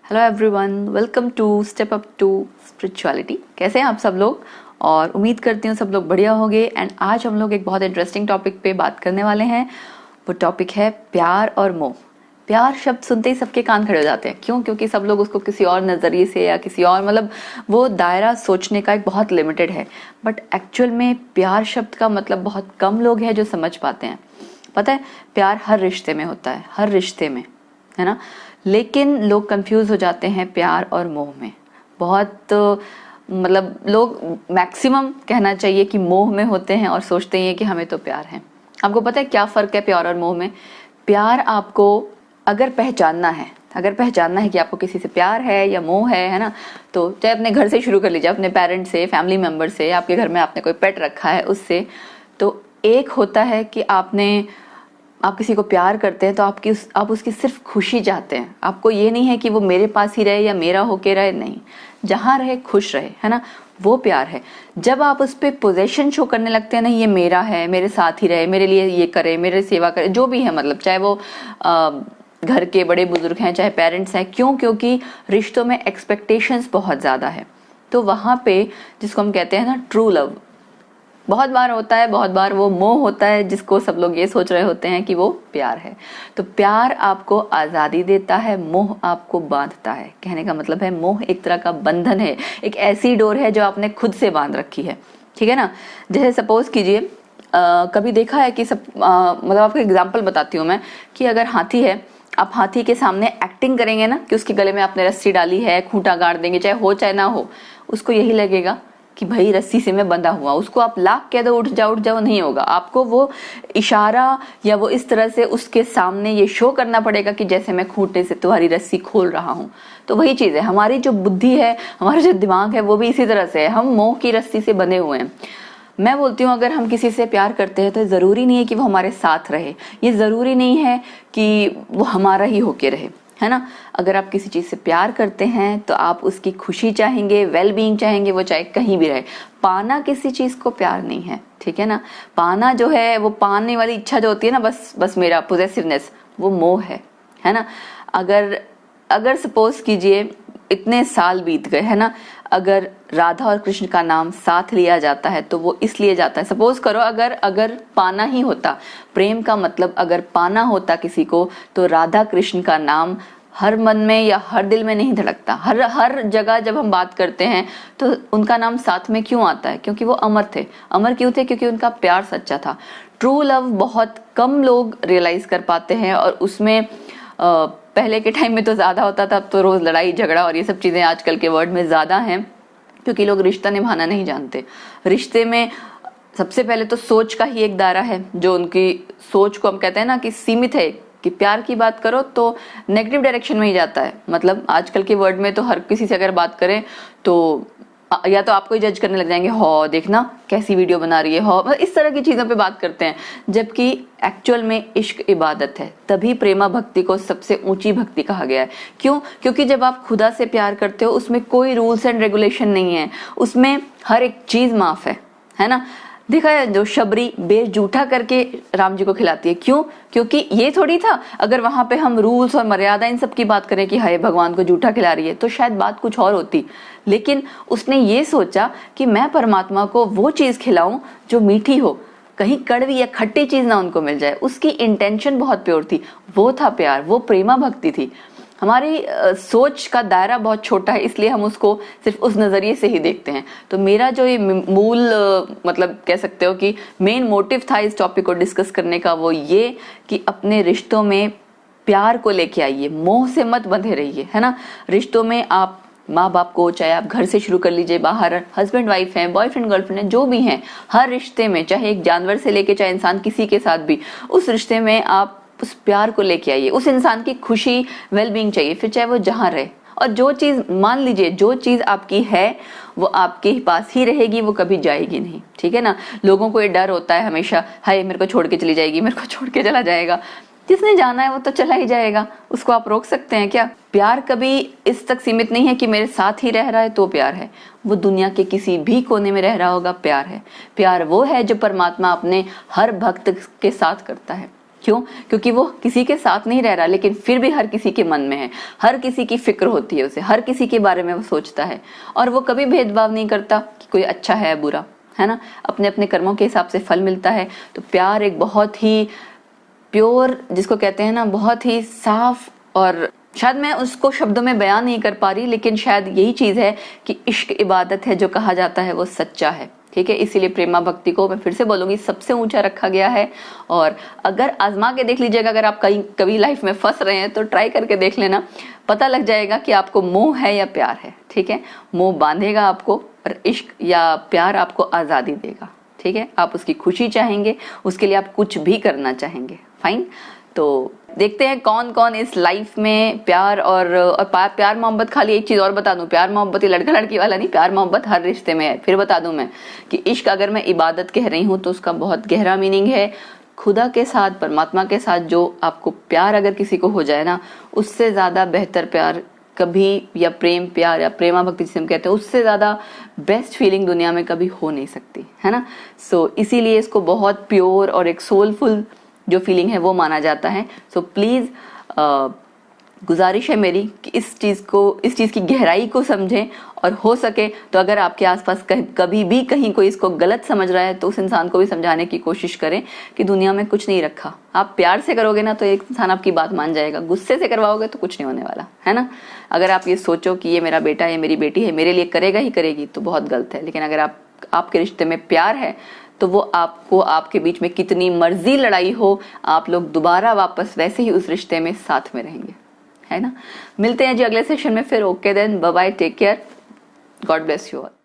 Hello everyone, welcome to step up to spirituality. कैसे हैं आप सब लोग? और उम्मीद करती हूँ सब लोग बढ़िया होंगे। एंड आज हम लोग एक बहुत इंटरेस्टिंग टॉपिक पे बात करने वाले हैं। वो टॉपिक है प्यार और मोह। प्यार शब्द सुनते ही सबके कान खड़े हो जाते हैं। क्यों? क्योंकि सब लोग उसको किसी और नज़रिए से या किसी और वो दायरा सोचने का एक बहुत लिमिटेड है। बट एक्चुअल में प्यार शब्द का मतलब बहुत कम लोग हैं जो समझ पाते हैं। पता है, प्यार हर रिश्ते में होता है, हर रिश्ते में, है ना। लेकिन लोग कंफ्यूज हो जाते हैं प्यार और मोह में। बहुत लोग मैक्सिमम कहना चाहिए कि मोह में होते हैं और सोचते हैं कि हमें तो प्यार है। आपको पता है क्या फ़र्क है प्यार और मोह में? प्यार आपको अगर पहचानना है कि आपको किसी से प्यार है या मोह है ना, तो चाहे अपने घर से शुरू कर लीजिए, अपने पेरेंट्स से, फैमिली मेम्बर से, आपके घर में आपने कोई पेट रखा है उससे। तो एक होता है कि आप किसी को प्यार करते हैं तो आप उसकी सिर्फ खुशी चाहते हैं। आपको ये नहीं है कि वो मेरे पास ही रहे या मेरा होके रहे, नहीं, जहाँ रहे खुश रहे, है ना, वो प्यार है। जब आप उस पर पोजेशन शो करने लगते हैं, नहीं ये मेरा है, मेरे साथ ही रहे, मेरे लिए ये करे, मेरे सेवा करे, जो भी है, चाहे वो घर के बड़े बुजुर्ग हैं, चाहे पेरेंट्स हैं। क्यों? क्योंकि रिश्तों में एक्सपेक्टेशंस बहुत ज़्यादा है। तो वहाँ पे जिसको हम कहते हैं ना ट्रू लव, बहुत बार होता है, बहुत बार वो मोह होता है जिसको सब लोग ये सोच रहे होते हैं कि वो प्यार है। तो प्यार आपको आज़ादी देता है, मोह आपको बांधता है। कहने का मतलब है मोह एक तरह का बंधन है, एक ऐसी डोर है जो आपने खुद से बांध रखी है, ठीक है ना। जैसे सपोज कीजिए, कभी देखा है कि आपको एग्जाम्पल बताती हूँ मैं, कि अगर हाथी है, आप हाथी के सामने एक्टिंग करेंगे ना कि उसके गले में आपने रस्सी डाली है, खूंटा गाड़ देंगे, चाहे हो चाहे ना हो, उसको यही लगेगा कि भाई रस्सी से मैं बंधा हुआ। उसको आप लाख कह दो उठ जाओ, नहीं होगा। आपको वो इशारा या वो इस तरह से उसके सामने ये शो करना पड़ेगा कि जैसे मैं खूंटे से तुम्हारी रस्सी खोल रहा हूँ। तो वही चीज़ है, हमारी जो बुद्धि है, हमारा जो दिमाग है, वो भी इसी तरह से है। हम मोह की रस्सी से बंधे हुए हैं। मैं बोलती हूँ अगर हम किसी से प्यार करते हैं तो ज़रूरी नहीं है कि वो हमारे साथ रहे, ये ज़रूरी नहीं है कि वो हमारा ही होके रहे, है ना। अगर आप किसी चीज़ से प्यार करते हैं तो आप उसकी खुशी चाहेंगे, वेल बीइंग चाहेंगे, वो चाहे कहीं भी रहे। पाना किसी चीज़ को प्यार नहीं है, ठीक है ना। पाना जो है, वो पाने वाली इच्छा जो होती है ना, बस मेरा पोजेसिवनेस, वो मोह है ना। अगर सपोज कीजिए इतने साल बीत गए, है ना, अगर राधा और कृष्ण का नाम साथ लिया जाता है तो वो इसलिए जाता है। सपोज करो अगर पाना ही होता, प्रेम का मतलब अगर पाना होता किसी को, तो राधा कृष्ण का नाम हर मन में या हर दिल में नहीं धड़कता। हर जगह जब हम बात करते हैं तो उनका नाम साथ में क्यों आता है? क्योंकि वो अमर थे। अमर क्यों थे? क्योंकि उनका प्यार सच्चा था। ट्रू लव बहुत कम लोग रियलाइज कर पाते हैं, और उसमें पहले के टाइम में तो ज़्यादा होता था। अब तो रोज़ लड़ाई झगड़ा और ये सब चीज़ें आजकल के वर्ल्ड में ज़्यादा हैं, क्योंकि लोग रिश्ता निभाना नहीं जानते। रिश्ते में सबसे पहले तो सोच का ही एक दायरा है, जो उनकी सोच को हम कहते हैं ना कि सीमित है। कि प्यार की बात करो तो नेगेटिव डायरेक्शन में ही जाता है। आजकल के वर्ल्ड में तो हर किसी से अगर बात करें तो या तो आपको ही जज करने लग जाएंगे, हो देखना कैसी वीडियो बना रही है, हो, इस तरह की चीज़ों पे बात करते हैं। जबकि एक्चुअल में इश्क इबादत है, तभी प्रेमा भक्ति को सबसे ऊंची भक्ति कहा गया है। क्यों? क्योंकि जब आप खुदा से प्यार करते हो, उसमें कोई रूल्स एंड रेगुलेशन नहीं है, उसमें हर एक चीज़ माफ है ना। देखा है, जो शबरी बेर जूठा करके राम जी को खिलाती है, क्यों? क्योंकि ये थोड़ी था अगर वहां पे हम रूल्स और मर्यादा इन सब की बात करें कि हाय भगवान को जूठा खिला रही है, तो शायद बात कुछ और होती। लेकिन उसने ये सोचा कि मैं परमात्मा को वो चीज खिलाऊं जो मीठी हो, कहीं कड़वी या खट्टी चीज ना उनको मिल जाए। उसकी इंटेंशन बहुत प्योर थी, वो था प्यार, वो प्रेमा भक्ति थी। हमारी सोच का दायरा बहुत छोटा है, इसलिए हम उसको सिर्फ उस नज़रिए से ही देखते हैं। तो मेरा जो ये मूल कह सकते हो कि मेन मोटिव था इस टॉपिक को डिस्कस करने का, वो ये कि अपने रिश्तों में प्यार को लेके आइए, मोह से मत बंधे रहिए, है ना। रिश्तों में आप माँ बाप को, चाहे आप घर से शुरू कर लीजिए, बाहर हस्बैंड वाइफ हैं, बॉयफ्रेंड गर्लफ्रेंड हैं, जो भी हैं, हर रिश्ते में, चाहे एक जानवर से लेके चाहे इंसान किसी के साथ भी, उस रिश्ते में आप उस प्यार को लेके आइए। उस इंसान की खुशी, वेलबींग चाहिए, फिर चाहे वो जहाँ रहे। और जो चीज़, मान लीजिए जो चीज़ आपकी है वो आपके पास ही रहेगी, वो कभी जाएगी नहीं, ठीक है ना। लोगों को ये डर होता है हमेशा, हाय मेरे को छोड़ के चली जाएगी, मेरे को छोड़ के चला जाएगा। जिसने जाना है वो तो चला ही जाएगा, उसको आप रोक सकते हैं क्या? प्यार कभी इस तक सीमित नहीं है कि मेरे साथ ही रह रहा है तो प्यार है। वो दुनिया के किसी भी कोने में रह रहा होगा, प्यार है। प्यार वो है जो परमात्मा अपने हर भक्त के साथ करता है। क्यों? क्योंकि वो किसी के साथ नहीं रह रहा, लेकिन फिर भी हर किसी के मन में है, हर किसी की फिक्र होती है उसे, हर किसी के बारे में वो सोचता है, और वो कभी भेदभाव नहीं करता कि कोई अच्छा है बुरा, है ना। अपने अपने कर्मों के हिसाब से फल मिलता है। तो प्यार एक बहुत ही प्योर, जिसको कहते हैं ना, बहुत ही साफ, और शायद मैं उसको शब्दों में बयान नहीं कर पा रही, लेकिन शायद यही चीज है कि इश्क इबादत है, जो कहा जाता है वो सच्चा है, ठीक है। इसीलिए प्रेमा भक्ति को मैं फिर से बोलूंगी सबसे ऊंचा रखा गया है। और अगर आजमा के देख लीजिएगा, अगर आप कहीं कभी लाइफ में फंस रहे हैं तो ट्राई करके देख लेना, पता लग जाएगा कि आपको मोह है या प्यार है, ठीक है। मोह बांधेगा आपको, और इश्क या प्यार आपको आजादी देगा, ठीक है। आप उसकी खुशी चाहेंगे, उसके लिए आप कुछ भी करना चाहेंगे, फाइन। तो देखते हैं कौन कौन इस लाइफ में प्यार और प्यार मोहब्बत, खाली एक चीज और बता दूं, प्यार मोहब्बत ये लड़का लड़की वाला नहीं, प्यार मोहब्बत हर रिश्ते में है। फिर बता दूं मैं कि इश्क अगर मैं इबादत कह रही हूं तो उसका बहुत गहरा मीनिंग है। खुदा के साथ, परमात्मा के साथ जो आपको प्यार अगर किसी को हो जाए ना, उससे ज्यादा बेहतर प्यार कभी, या प्रेम प्यार या प्रेमा भक्ति जिसे हम कहते हैं, उससे ज्यादा बेस्ट फीलिंग दुनिया में कभी हो नहीं सकती, है ना। सो इसीलिए इसको बहुत प्योर और एक सोलफुल जो फीलिंग है वो माना जाता है। सो प्लीज गुजारिश है मेरी कि इस चीज की गहराई को समझें, और हो सके तो अगर आपके आसपास कभी भी कहीं कोई इसको गलत समझ रहा है तो उस इंसान को भी समझाने की कोशिश करें कि दुनिया में कुछ नहीं रखा। आप प्यार से करोगे ना तो एक इंसान आपकी बात मान जाएगा, गुस्से से करवाओगे तो कुछ नहीं होने वाला, है ना। अगर आप ये सोचो कि ये मेरा बेटा है, मेरी बेटी है, मेरे लिए करेगा ही करेगी, तो बहुत गलत है। लेकिन अगर आपके रिश्ते में प्यार है तो वो आपको, आपके बीच में कितनी मर्जी लड़ाई हो, आप लोग दोबारा वापस वैसे ही उस रिश्ते में साथ में रहेंगे, है ना। मिलते हैं जी अगले सेशन में फिर। Okay then, bye bye, take care, God bless you all.